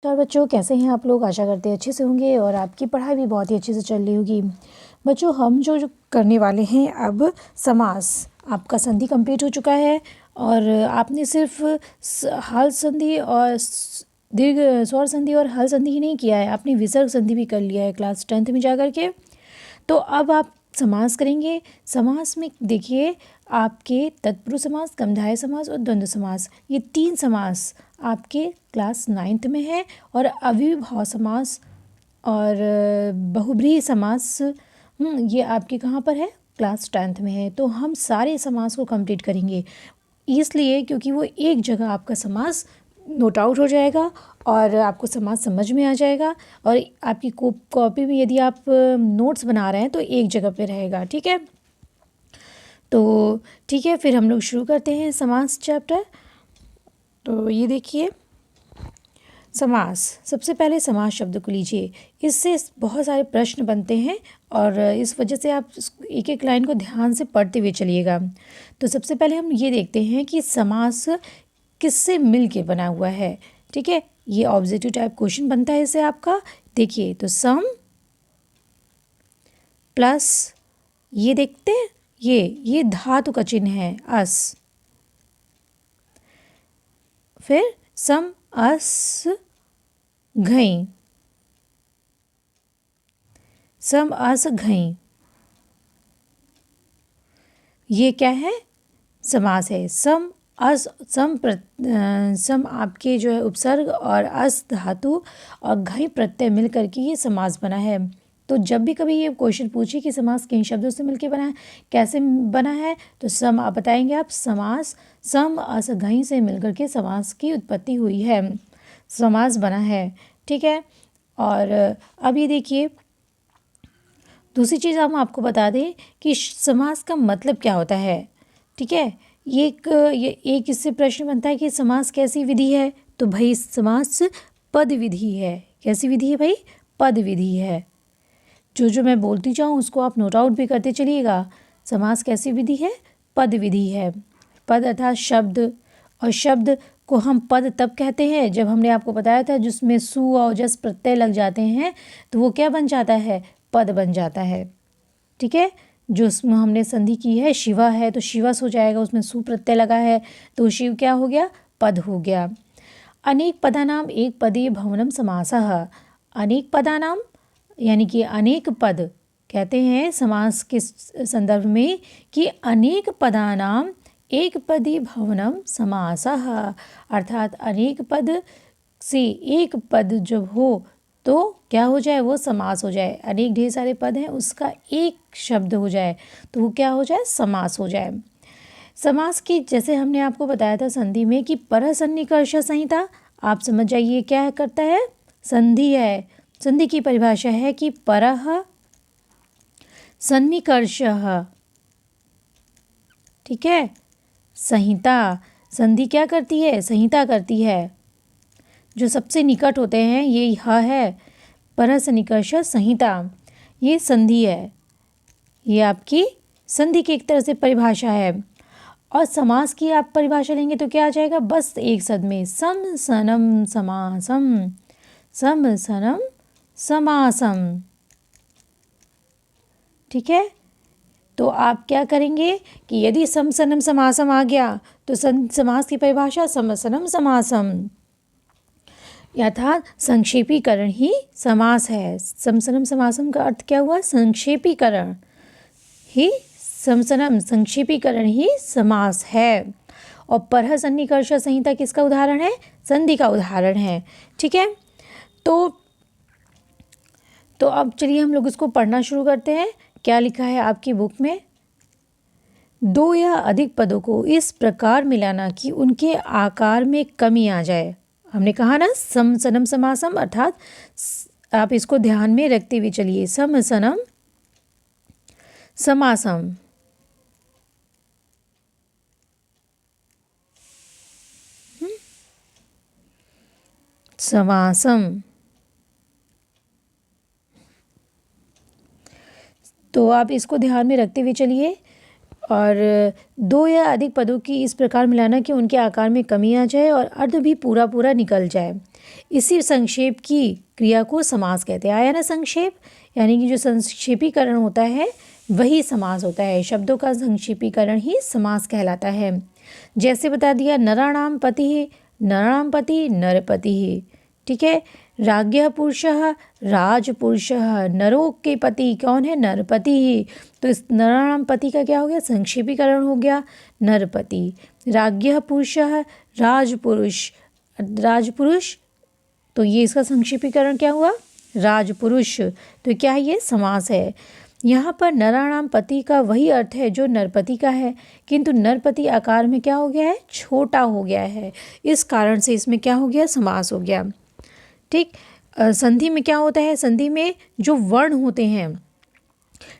तो और बच्चों कैसे हैं आप लोग। आशा करते हैं अच्छे से होंगे और आपकी पढ़ाई भी बहुत ही अच्छे से चल रही होगी। बच्चों हम जो करने वाले हैं अब समास। आपका संधि कंप्लीट हो चुका है और आपने सिर्फ हाल संधि और दीर्घ स्वर संधि और हल संधि ही नहीं किया है, आपने विसर्ग संधि भी कर लिया है क्लास 10th में जा कर के। तो अब आप समास करेंगे। समास में देखिए आपके तत्पुरुष समास, गंधाय समास और द्वंद्व समास, ये 3 समास आपके क्लास 9th में है। और अविभाव समास और बहुब्रीहि समास ये आपके कहाँ पर है, क्लास 10th में है। तो हम सारे समास को कंप्लीट करेंगे, इसलिए क्योंकि वो एक जगह आपका समास नोट आउट हो जाएगा और आपको समास समझ में आ जाएगा। और आपकी कॉपी में यदि आप नोट्स बना रहे हैं तो एक जगह पे रहेगा। ठीक है, तो ठीक है, फिर हम लोग शुरू करते हैं समास चैप्टर। तो ये देखिए समास, सबसे पहले समास शब्द को लीजिए। इससे बहुत सारे प्रश्न बनते हैं और इस वजह से आप एक एक लाइन को ध्यान से पढ़ते हुए चलिएगा। तो सबसे पहले हम ये देखते हैं कि समास किससे मिल के बना हुआ है। ठीक है, ये ऑब्जेक्टिव टाइप क्वेश्चन बनता है इससे आपका। देखिए तो सम प्लस, ये देखते हैं ये धातु का चिन्ह है अस, फिर सम अस घई, सम अस घई, ये क्या है, समास है। सम अस, सम आपके जो है उपसर्ग और अस धातु और घई प्रत्यय मिल करके ये समास बना है। तो जब भी कभी ये क्वेश्चन पूछे कि समास किन शब्दों से मिलके बना है, कैसे बना है, तो सम आप बताएंगे आप समास सम अस घई से मिलकर के समास की उत्पत्ति हुई है, समास बना है। ठीक है, और अब ये देखिए दूसरी चीज़ हम आपको बता दें कि समास का मतलब क्या होता है। ठीक है, ये एक इससे प्रश्न बनता है कि समास कैसी विधि है। तो भाई समास पद विधि है। कैसी विधि है भाई, पद विधि है। जो मैं बोलती जाऊँ उसको आप नोट आउट भी करते चलिएगा। समास कैसी विधि है, पद विधि है। पद अर्थात शब्द, और शब्द को हम पद तब कहते हैं जब हमने आपको बताया था जिसमें सु और जस प्रत्यय लग जाते हैं तो वो क्या बन जाता है, पद बन जाता है। ठीक है, जो उसमें हमने संधि की है शिवा है तो शिवस हो जाएगा, उसमें सु प्रत्यय लगा है तो शिव क्या हो गया, पद हो गया। अनेक पदानाम एक पदीय भवनम समासः। अनेक पदानाम यानी कि अनेक पद कहते हैं समास के संदर्भ में कि अनेक पदानाम एक पदी भवनम समासः, अर्थात अनेक पद से एक पद जब हो तो क्या हो जाए, वो समास हो जाए। अनेक ढेर सारे पद हैं उसका एक शब्द हो जाए तो वो क्या हो जाए, समास हो जाए। समास की जैसे हमने आपको बताया था संधि में कि परसन्निकर्ष संहिता, आप समझ जाइए क्या करता है, संधि है। संधि की परिभाषा है कि परः सन्निकर्षः, ठीक है, संहिता। संधि क्या करती है, संहिता करती है। जो सबसे निकट होते हैं ये ह है, परसन्निकर्ष संहिता, ये संधि है। ये आपकी संधि की एक तरह से परिभाषा है। और समास की आप परिभाषा लेंगे तो क्या आ जाएगा, बस एक शब्द में सम सनम समासम, सम सनम समासम। ठीक है, तो आप क्या करेंगे कि यदि सम सनम समासम आ गया तो समास की परिभाषा सम सनम समासम, अर्थात संक्षेपीकरण ही समास है। सम सनम समासम का अर्थ क्या हुआ, संक्षेपीकरण ही, समसनम संक्षेपीकरण ही समास है। और परः सन्निकर्ष संहिता किसका उदाहरण है, संधि का उदाहरण है। ठीक है, तो अब चलिए हम लोग इसको पढ़ना शुरू करते हैं। क्या लिखा है आपकी बुक में, दो या अधिक पदों को इस प्रकार मिलाना कि उनके आकार में कमी आ जाए। हमने कहा ना सम सनम समासम, अर्थात आप इसको ध्यान में रखते हुए चलिए, सम सनम समासम। समासम, तो आप इसको ध्यान में रखते हुए चलिए। और दो या अधिक पदों की इस प्रकार मिलाना कि उनके आकार में कमी आ जाए और अर्थ भी पूरा पूरा निकल जाए। इसी संक्षेप की क्रिया को समास कहते हैं। आया ना संक्षेप, यानी कि जो संक्षेपीकरण होता है वही समास होता है। शब्दों का संक्षेपीकरण ही समास कहलाता है। जैसे बता दिया, नराणाम पति, नराणाम पति नरपति। ठीक है। राज्ञः पुरुषः, राजपुरुषः। नरों के पति कौन है? नरपति। तो इस नराणाम पति का क्या हो गया? संक्षेपीकरण हो गया नरपति। राज्ञः पुरुषः, राजपुरुष, राजपुरुष, तो ये इसका संक्षेपीकरण क्या हुआ? राजपुरुष। तो क्या है? ये समास है। यहाँ पर नराणाम पति का वही अर्थ है जो नरपति का है, किंतु नरपति आकार में क्या हो गया है? छोटा हो गया है। इस कारण से इसमें क्या हो गया? समास हो गया। ठीक। संधि में क्या होता है? संधि में जो वर्ण होते हैं,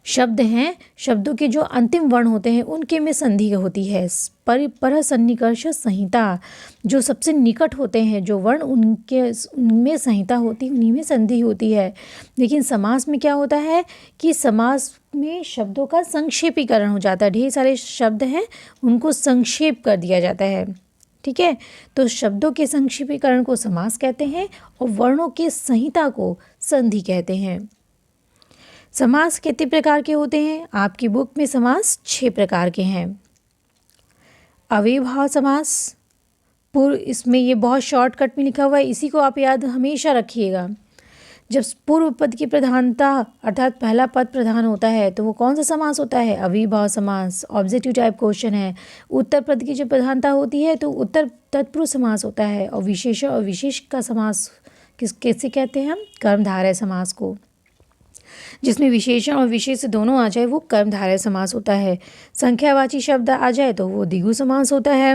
शब्द हैं, शब्दों के जो अंतिम वर्ण होते हैं उनके में संधि होती है। परसन्निकर्ष संहिता, जो सबसे निकट होते हैं जो वर्ण, उनमें संहिता होती है, उन्हीं में संधि होती है। लेकिन समास में क्या होता है कि समास में शब्दों का संक्षेपीकरण हो जाता है। ढेर सारे शब्द हैं, उनको संक्षेप कर दिया जाता है। ठीक है। तो शब्दों के संक्षेपीकरण को समास कहते हैं और वर्णों के संहिता को संधि कहते हैं। समास कितने प्रकार के होते हैं? आपकी बुक में समास 6 प्रकार के हैं। अव्ययभाव समास, पूर्व, इसमें ये बहुत शॉर्टकट में लिखा हुआ है, इसी को आप याद हमेशा रखिएगा। जब पूर्व पद की प्रधानता अर्थात पहला पद प्रधान होता है तो वो कौन सा समास होता है? अव्ययभाव समास। ऑब्जेक्टिव टाइप क्वेश्चन है। उत्तर पद की जब प्रधानता होती है तो उत्तर तत्पुरुष समास होता है। और विशेषण और विशेष का समास कैसे कहते हैं हम? कर्मधारय समास को। जिसमें विशेषण और विशेष दोनों आ जाए वो कर्मधारय समास होता है। संख्यावाची शब्द आ जाए तो वो द्विगु समास होता है।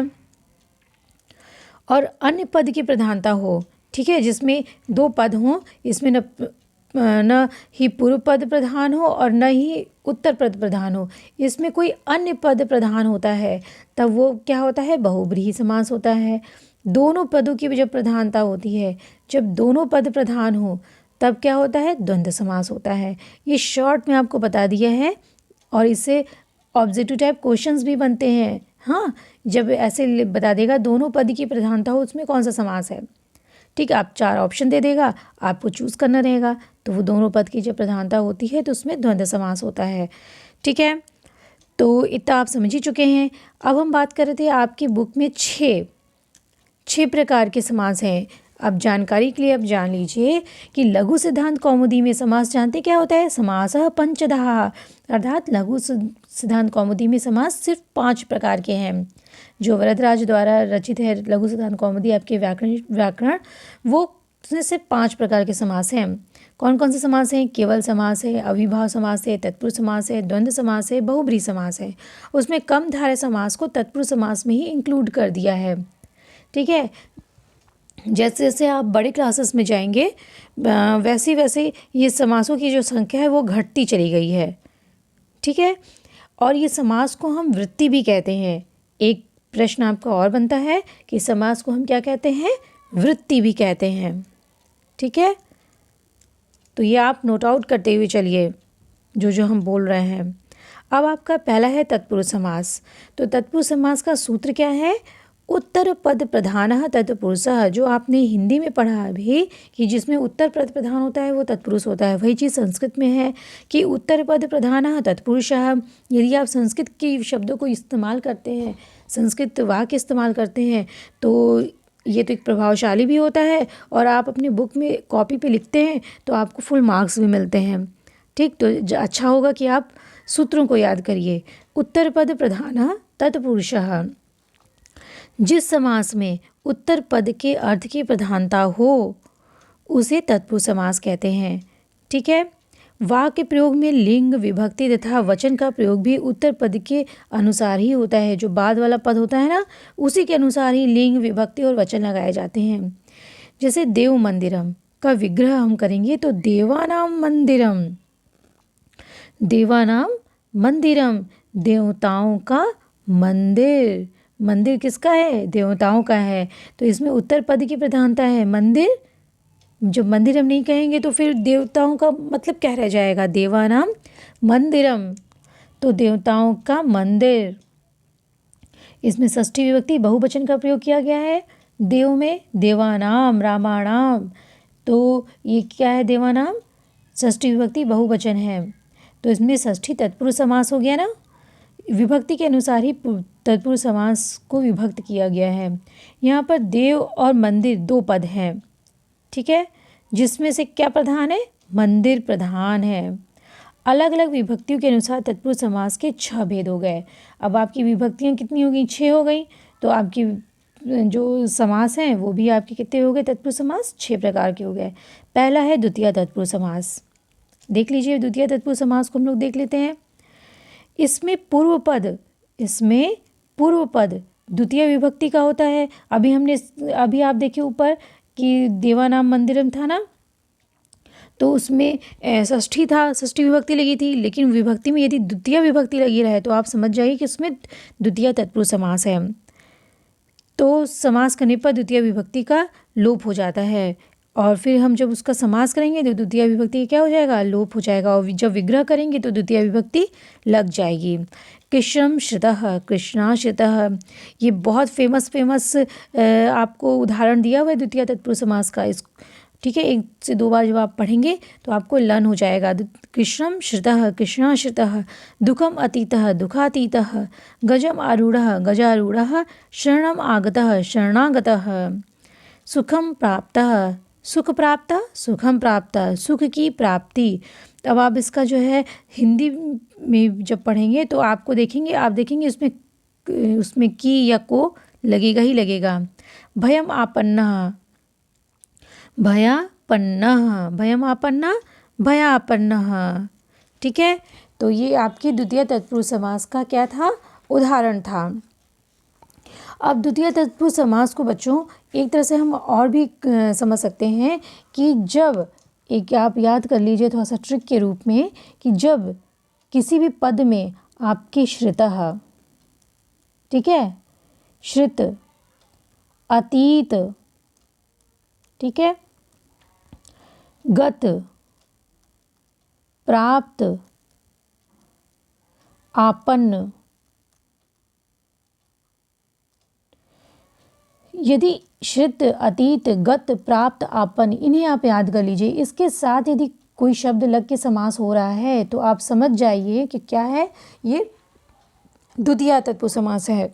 और अन्य पद की प्रधानता हो, ठीक है, जिसमें 2 पद हों, इसमें न ही पूर्व पद प्रधान हो और न ही उत्तर पद प्रधान हो, इसमें कोई अन्य पद प्रधान होता है, तब वो क्या होता है? बहुब्रीहि समास होता है। दोनों पदों की जब प्रधानता होती है, जब दोनों पद प्रधान हो तब क्या होता है? द्वंद्व समास होता है। ये शॉर्ट में आपको बता दिया है और इससे ऑब्जेक्टिव टाइप क्वेश्चंस भी बनते हैं। हाँ, जब ऐसे बता देगा दोनों पद की प्रधानता हो उसमें कौन सा समास है, ठीक है, आप 4 ऑप्शन दे देगा, आपको चूज़ करना रहेगा। तो वो दोनों पद की जब प्रधानता होती है तो उसमें द्वंद्व समास होता है। ठीक है, तो इतना आप समझ ही चुके हैं। अब हम बात कर रहे थे आपकी बुक में 6 प्रकार के समास हैं। अब जानकारी के लिए अब जान लीजिए कि लघु सिद्धांत कौमुदी में समास जानते क्या होता है? समासः पंचधा, अर्थात लघु सिद्धांत कौमुदी में समास सिर्फ 5 प्रकार के हैं। जो वरदराज द्वारा रचित है लघु सिद्धांत कौमुदी आपके व्याकरण, वो उसमें सिर्फ 5 प्रकार के समास हैं। कौन कौन से समास हैं? केवल समास है, अविभाव समास है, तत्पुरुष समास है, द्वंद्व समास है, बहुब्रीहि समास है। उसमें कर्मधारय समास को तत्पुरुष समास में ही इंक्लूड कर दिया है। ठीक है, जैसे जैसे आप बड़े क्लासेस में जाएंगे वैसे वैसे ये समासों की जो संख्या है वो घटती चली गई है। ठीक है, और ये समास को हम वृत्ति भी कहते हैं। एक प्रश्न आपका और बनता है कि समास को हम क्या कहते हैं? वृत्ति भी कहते हैं। ठीक है, तो ये आप नोट आउट करते हुए चलिए जो जो हम बोल रहे हैं। अब आपका पहला है तत्पुरुष समास। तो तत्पुरुष समास का सूत्र क्या है? उत्तर पद प्रधानः तत्पुरुषः। जो आपने हिंदी में पढ़ा अभी कि जिसमें उत्तर पद प्रधान होता है वो तत्पुरुष होता है, वही चीज़ संस्कृत में है कि उत्तर पद प्रधानः तत्पुरुषः। यदि आप संस्कृत के शब्दों को इस्तेमाल करते हैं, संस्कृत वाक्य इस्तेमाल करते हैं, तो ये तो एक प्रभावशाली भी होता है और आप अपनी बुक में कॉपी पे लिखते हैं तो आपको फुल मार्क्स भी मिलते हैं। ठीक, तो अच्छा होगा कि आप सूत्रों को याद करिए। उत्तर पद प्रधानः तत्पुरुषः। जिस समास में उत्तर पद के अर्थ की प्रधानता हो उसे तत्पुरुष समास कहते हैं। ठीक है, वाक्य प्रयोग में लिंग, विभक्ति तथा वचन का प्रयोग भी उत्तर पद के अनुसार ही होता है। जो बाद वाला पद होता है ना, उसी के अनुसार ही लिंग, विभक्ति और वचन लगाए जाते हैं। जैसे देव मंदिरम का विग्रह हम करेंगे तो देवानाम मंदिरम, देवानाम मंदिरम, देवताओं का मंदिर। मंदिर किसका है? देवताओं का है। तो इसमें उत्तर पद की प्रधानता है मंदिर। जब मंदिरम नहीं कहेंगे तो फिर देवताओं का मतलब क्या रह जाएगा? देवानाम मंदिरम। तो देवताओं का मंदिर। इसमें षष्ठी विभक्ति बहुवचन का प्रयोग किया गया है। देव में देवानाम रामाणाम, तो ये क्या है देवानाम, षष्ठी विभक्ति बहुवचन है। तो इसमें षष्ठी तत्पुरुष समास हो गया ना, विभक्ति के अनुसार ही तत्पुरुष समास को विभक्त किया गया है। यहाँ पर देव और मंदिर दो पद हैं, ठीक है, जिसमें से क्या प्रधान है, मंदिर प्रधान है। अलग अलग विभक्तियों के अनुसार तत्पुरुष समास के 6 भेद हो गए। अब आपकी विभक्तियाँ कितनी हो गई, 6 हो गई। तो आपकी जो समास हैं वो भी आपके कितने हो गए, तत्पुरुष समास 6 प्रकार के हो गए। पहला है द्वितीय तत्पुरुष समास। देख लीजिए, द्वितीय तत्पुरुष समास को हम लोग देख लेते हैं। इसमें पूर्व पद द्वितीय विभक्ति का होता है। अभी आप देखिए ऊपर कि देवानाम मंदिरम था ना, तो उसमें षष्ठी था, षष्ठी विभक्ति लगी थी, लेकिन विभक्ति में यदि द्वितीय विभक्ति लगी रहे तो आप समझ जाइए कि उसमें द्वितीय तत्पुरुष समास है। तो समास करने पर द्वितीय विभक्ति का लोप हो जाता है, और फिर हम जब उसका समास करेंगे तो द्वितीय विभक्ति क्या हो जाएगा, लोप हो जाएगा, और जब विग्रह करेंगे तो द्वितीय विभक्ति लग जाएगी। कृष्णम श्रितः, कृष्णाश्रितः, ये बहुत फेमस आपको उदाहरण दिया हुआ है द्वितीय तत्पुरुष समास का। इस ठीक है, 1 से 2 बार जब आप पढ़ेंगे तो आपको लर्न हो जाएगा। कृष्णम श्रितः, कृष्णाश्रितः, दुखम अतीतः, दुखातीतः, गजम आरूढ़ः, गजारूढ़ः, शरणम आगतः, शरणागतः, सुखम प्राप्तः, सुख प्राप्त, सुखम प्राप्त, सुख की प्राप्ति। अब आप इसका जो है हिंदी में जब पढ़ेंगे तो आप देखेंगे उसमें की या को लगेगा ही लगेगा। भयम आपन्नः, भयापन्नः, भयम आपन्ना, भयापन्नः, ठीक है। तो ये आपकी द्वितीय तत्पुरुष समास का क्या था, उदाहरण था। अब द्वितीय तत्पुरुष समास को बच्चों एक तरह से हम और भी समझ सकते हैं कि जब एक आप याद कर लीजिए थोड़ा सा ट्रिक के रूप में, कि जब किसी भी पद में आपके श्रितः, ठीक है, श्रित, अतीत, ठीक है, गत, प्राप्त, आपन्न, यदि श्रित, अतीत, गत, प्राप्त, आपन्न, इन्हें आप याद कर लीजिए। इसके साथ यदि कोई शब्द लग के समास हो रहा है तो आप समझ जाइए कि क्या है, ये द्वितीय तत्पुरुष समास है,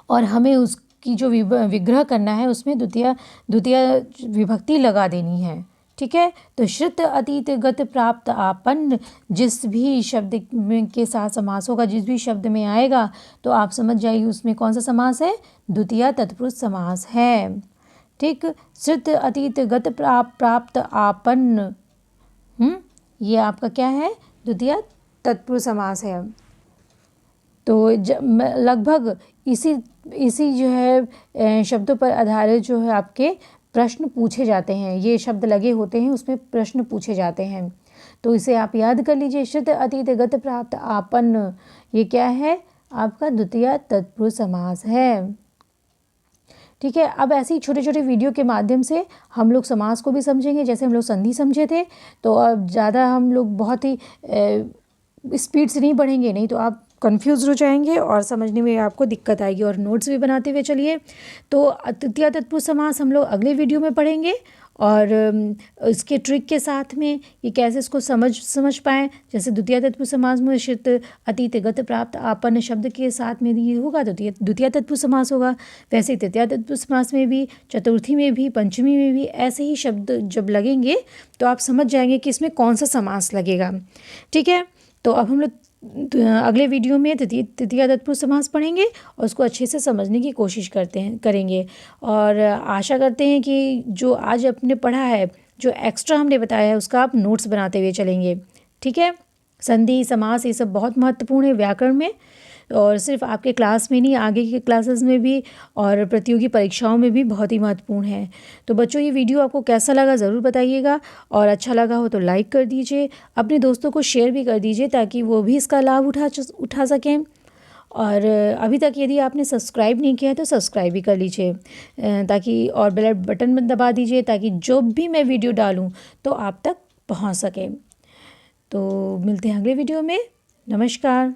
और हमें उसकी जो विग्रह करना है उसमें द्वितीय विभक्ति लगा देनी है, ठीक है। तो श्रित, अतीत, गत, प्राप्त, आपन्न जिस भी शब्द के साथ समास होगा, जिस भी शब्द में आएगा तो आप समझ जाइए उसमें कौन सा समास है, द्वितीय तत्पुरुष समास है, ठीक। श्रित, अतीत, गत, प्राप्त, आपन्न, ये आपका क्या है, द्वितीय तत्पुरुष समास है। तो लगभग इसी जो है शब्दों पर आधारित जो है आपके प्रश्न पूछे जाते हैं, ये शब्द लगे होते हैं उसमें प्रश्न पूछे जाते हैं। तो इसे आप याद कर लीजिए, श्रित, अतीत, गत, प्राप्त, आपन्न, ये क्या है, आपका द्वितीय तत्पुरुष समास है, ठीक है। अब ऐसे ही छोटे छोटे वीडियो के माध्यम से हम लोग समास को भी समझेंगे। जैसे हम लोग संधि समझे थे, तो अब ज़्यादा हम लोग बहुत ही स्पीड से नहीं पढ़ेंगे, नहीं तो आप कंफ्यूज हो जाएंगे और समझने में आपको दिक्कत आएगी, और नोट्स भी बनाते हुए चलिए। तो तृतीय तत्पुरुष समास हम लोग अगले वीडियो में पढ़ेंगे, और इसके ट्रिक के साथ में ये कैसे इसको समझ पाएँ। जैसे द्वितीय तत्पुरुष समास में श्रित, अतीत, गत, प्राप्त, आपन्न शब्द के साथ में ये होगा तो द्वितीय तत्पुरुष समास होगा। वैसे ही तृतीय तत्पुरुष समास में भी, चतुर्थी में भी, पंचमी में भी ऐसे ही शब्द जब लगेंगे तो आप समझ जाएंगे कि इसमें कौन सा समास लगेगा, ठीक है। तो अब हम लोग अगले वीडियो में तृतीय तत्पुरुष समास पढ़ेंगे और उसको अच्छे से समझने की कोशिश करेंगे, और आशा करते हैं कि जो आज आपने पढ़ा है, जो एक्स्ट्रा हमने बताया है, उसका आप नोट्स बनाते हुए चलेंगे, ठीक है। संधि, समास, ये सब बहुत महत्वपूर्ण है व्याकरण में, और सिर्फ आपके क्लास में नहीं, आगे के क्लासेस में भी और प्रतियोगी परीक्षाओं में भी बहुत ही महत्वपूर्ण है। तो बच्चों, ये वीडियो आपको कैसा लगा ज़रूर बताइएगा, और अच्छा लगा हो तो लाइक कर दीजिए, अपने दोस्तों को शेयर भी कर दीजिए ताकि वो भी इसका लाभ उठा सकें। और अभी तक यदि आपने सब्सक्राइब नहीं किया है तो सब्सक्राइब भी कर लीजिए, ताकि और बेल बटन दबा दीजिए ताकि जो भी मैं वीडियो डालूँ तो आप तक पहुँच सके। तो मिलते हैं अगले वीडियो में। नमस्कार।